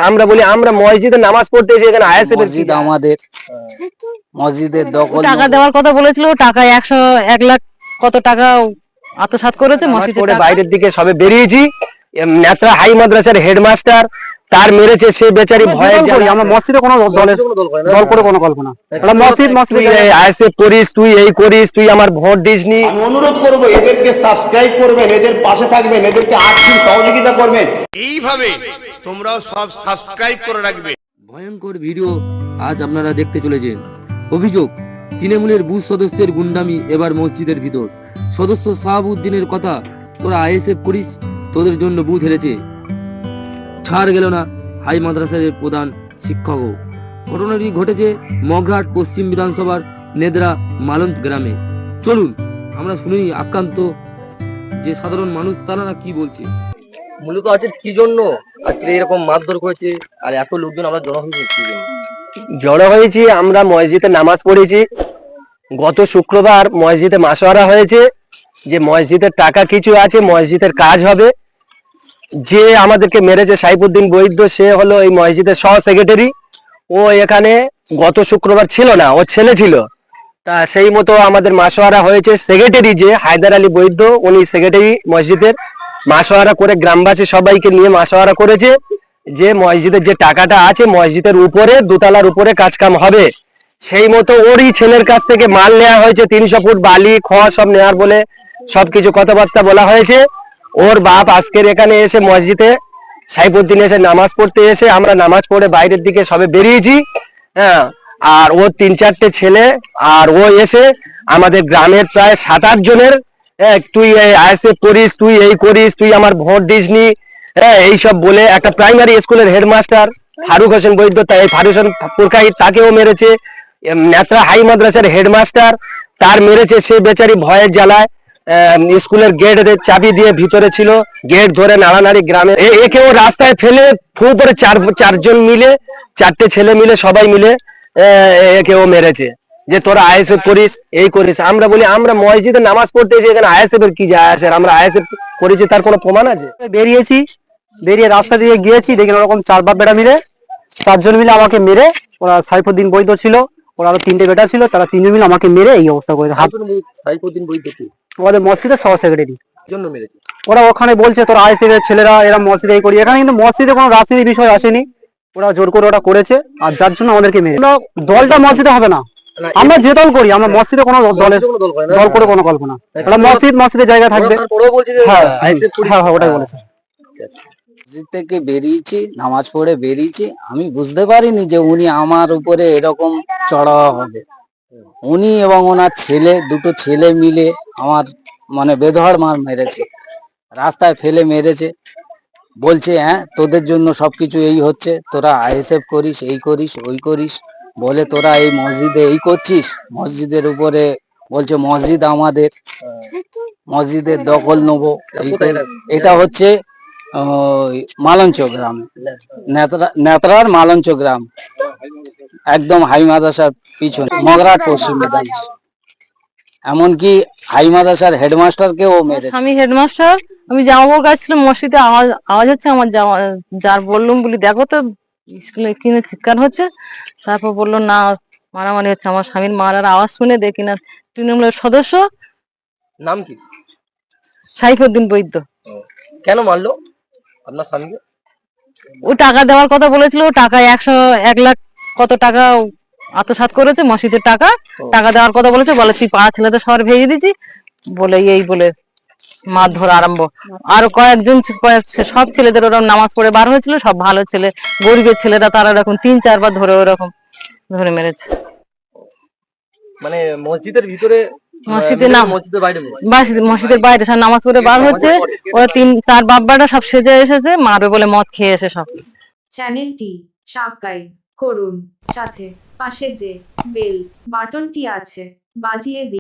আমরা বলি আমরা মসজিদে নামাজ পড়তে এসে এখানে আইএসএফ এর মসজিদ আমাদের, মসজিদের দখল টাকা দেওয়ার কথা বলেছিল, টাকা 1 লাখ কত টাকা আত্মসাৎ করেছে মসজিদের টাকা। বাইরের দিকে সবে বেরিয়েছি, নেত্রা হাই মাদ্রাসার হেডমাস্টার তার মেরেছে, সে বেচারি ভয়ে করি আমরা মসজিদে কোনো দল করে কোনো কল্পনা মসজিদ আইএসএফ করিস, তুই এই করিস, তুই আমার ভোট দিসনি। আমি অনুরোধ করব এদেরকে সাবস্ক্রাইব করবেন, এদের পাশে থাকবেন, এদেরকে আর্থিক সহযোগিতা করবেন। এইভাবে তোমরাও সব সাবস্ক্রাইব করে রাখবে। ভয়ঙ্কর ভিডিও আজ আপনারা দেখতে চলেছেন। অভিযোগ, তৃণমূলের বুথ সদস্যের গুন্ডামি এবার মসজিদের ভিতর। সদস্য শাহাবুদ্দিনের কথা, তোরা আইএসএফ করিস, তোদের জন্য বুথ হেরেছে। ছাড় গেল না হাই মাদ্রাসার প্রধান শিক্ষকও। ঘটনাটি ঘটেছে মগরাহাট পশ্চিম বিধানসভার নেদরা মালঞ্চ গ্রামে। চলুন আমরা শুনি আক্রান্ত যে সাধারণ মানুষ তারা কি বলছে। মূলত আজকে কি জন্য আজকে এরকম মারধর করেছে আর এত লোকজন আমরা জড়ো হয়েছি? আমরা মসজিদে নামাজ পড়েছি, গত শুক্রবার মসজিদে মাসওয়ারা হয়েছে যে মসজিদের টাকা কিছু আছে, মসজিদের কাজ হবে। যে আমাদেরকে মেরেছে সাইফুদ্দিন বৈদ্য, সে হলো এই মসজিদের সহ সেক্রেটারি। ও এখানে গত শুক্রবার ছিল না, ও ছেলে ছিল। তা সেই মতো আমাদের মাসওয়ারা হয়েছে। সেক্রেটারি যে হায়দার আলী বৈদ্য, উনি সেক্রেটারি মসজিদের, মাসওয়ারা করে গ্রামবাসী সবাইকে নিয়ে মাসওয়ারা করেছে যে মসজিদের যে টাকাটা আছে মসজিদের উপরে, দোতলার উপরে কাজকাম হবে। সেই মতো ওরই ছেলের কাছ থেকে মাল নেওয়া হয়েছে, 300 ফুট বালি খোয়া সব নেওয়ার বলে সবকিছু কথাবার্তা বলা হয়েছে। ওর বাপ আজকের এখানে এসে মসজিদে সাইফুদ্দিন এসে নামাজ পড়তে এসে, আমরা নামাজ পড়ে বাইরের দিকে সবে বেরিয়েছি, হ্যাঁ। আর ওর 3-4টে ছেলে, আর ও এসে আমাদের গ্রামের প্রায় 7-8 জনের, তুই আইএসএফ করিস, তুই এই করিস, তুই আমার ভোট দিসনি, হ্যাঁ, এইসব বলে একটা প্রাইমারি স্কুলের হেডমাস্টার ফারুক হোসেন বৈদ্য, তাই ফারুক হোসেন পুরকাহিত, তাকেও মেরেছে। নেত্রা হাই মাদ্রাসার হেডমাস্টার তার মেরেছে, সে বেচারি ভয়ের জ্বালায় স্কুলের গেট চাবি দিয়ে ভিতরে ছিল, গেট ধরে নাড়ানাড়ি গ্রামে একেও রাস্তায় ফেলে ফু করে 4জন মিলে, 4টে ছেলে মিলে সবাই মিলে একেও মেরেছে যে তোরা আইএসএফ করিস, এই করিস। আমরা বলি আমরা মসজিদে নামাজ পড়তে এসে এখানে আইএসএফ এর কি যায় আসে? আমরা আইএসএফ করেছি তার কোনো প্রমাণ আছে? বেরিয়েছি, বেরিয়ে রাস্তা দিয়ে গিয়েছি, দেখি ওরকম 4 বাপ বেটা মিলে 4 জন মিলে আমাকে মেরে, ওরা সাইফুদ্দিন বৈদ্য ছিল, ওরা আরো 3টে বেটা ছিল, তারা 3জন মিলে আমাকে মেরে এই অবস্থা করেছে। সাইফুদ্দিন বৈদ্য কি আমাদের মসজিদের সহ সেক্রেটারি জন্য মেরেছে? ওরা ওখানে বলছে তোরা আইএসএফ এর ছেলেরা এরা মসজিদে এই করি। এখানে কিন্তু মসজিদে কোনো রাজনীতির বিষয় আসেনি, ওরা জোর করে ওটা করেছে, আর যার জন্য আমাদেরকে মেরে। দলটা মসজিদে হবে না, আমরা যে দল করি, আমরা মসজিদে কোনো দল করে কোনো কল্পনা। ওরা মসজিদের জায়গা থাকবে। হ্যাঁ হ্যাঁ হ্যাঁ, ওটাই বলেছে। মসজিদ থেকে বেরিয়েছি, নামাজ পড়ে বেরিয়েছি, আমি বুঝতে পারিনি যে উনি আমার উপরে এরকম চড়াওয়া হবে। উনি এবং ওনার ছেলে, 2টো ছেলে মিলে আমার মানে বেধড় মার মেরেছে, রাস্তায় ফেলে মেরেছে। বলছে হ্যাঁ তোদের জন্য সবকিছু এই হচ্ছে, তোরা আইএসএফ করিস, এই করিস, ওই করিস বলে তোরা এই মসজিদে এই করছিস। মসজিদের উপরে বলছে মসজিদ আমাদের, মসজিদের দখল নেবো। এটা হচ্ছে মালঞ্চ গ্রাম, নেত্রার মালঞ্চ গ্রাম, একদম হাই মাদ্রাসার পিছনে, মগরাহাট পশ্চিম বিধানসভা। এমনকি হাই মাদ্রাসার হেডমাস্টারকেও মেরেছে। আমি হেডমাস্টার, আমি জামা কাপড় কাচছিলাম, মসজিদে আওয়াজ হচ্ছে, আমার যার বললাম বলি দেখো তো স্কুলে কিনে চিৎকার হচ্ছে। তারপর বললো না মারামারি হচ্ছে। আমার স্বামীর মারার আওয়াজ শুনে দেখি না তৃণমূলের সদস্য। নাম কি? সাইফুদ্দিন বৈদ্য। কেন মারলো আপনার স্বামীকে? ও টাকা দেওয়ার কথা বলেছিল, টাকা 1 লাখ কত টাকা আত্মসাৎ করেছে মসজিদের টাকা। টাকা দেওয়ার কথা বলেছে, বলে তুই পাড়া ছেলেদের শহর ভেজে দিচ্ছি বলে এই বলে মারধর আরম্ভ। আরো কয়েকজন সব ছেলেদের ওরকম নামাজ পড়ে বার হয়েছিল, সব ভালো ছেলে, গরিবের ছেলেরা তারা এরকম 3-4 বার ধরে ওরকম ধরে মেরেছে। মানে মসজিদের ভিতরে, মসজিদে না, মসজিদের বাইরে সব নামাজ পড়ে বার হচ্ছে। ওরা 3-4 বাব্বাটা সব সেজে এসেছে, মারবে বলে মদ খেয়ে এসে সব। চ্যানেলটি সাবস্ক্রাইব করুন, সাথে পাশে যে বেল বাটনটি আছে বাজিয়ে দিন।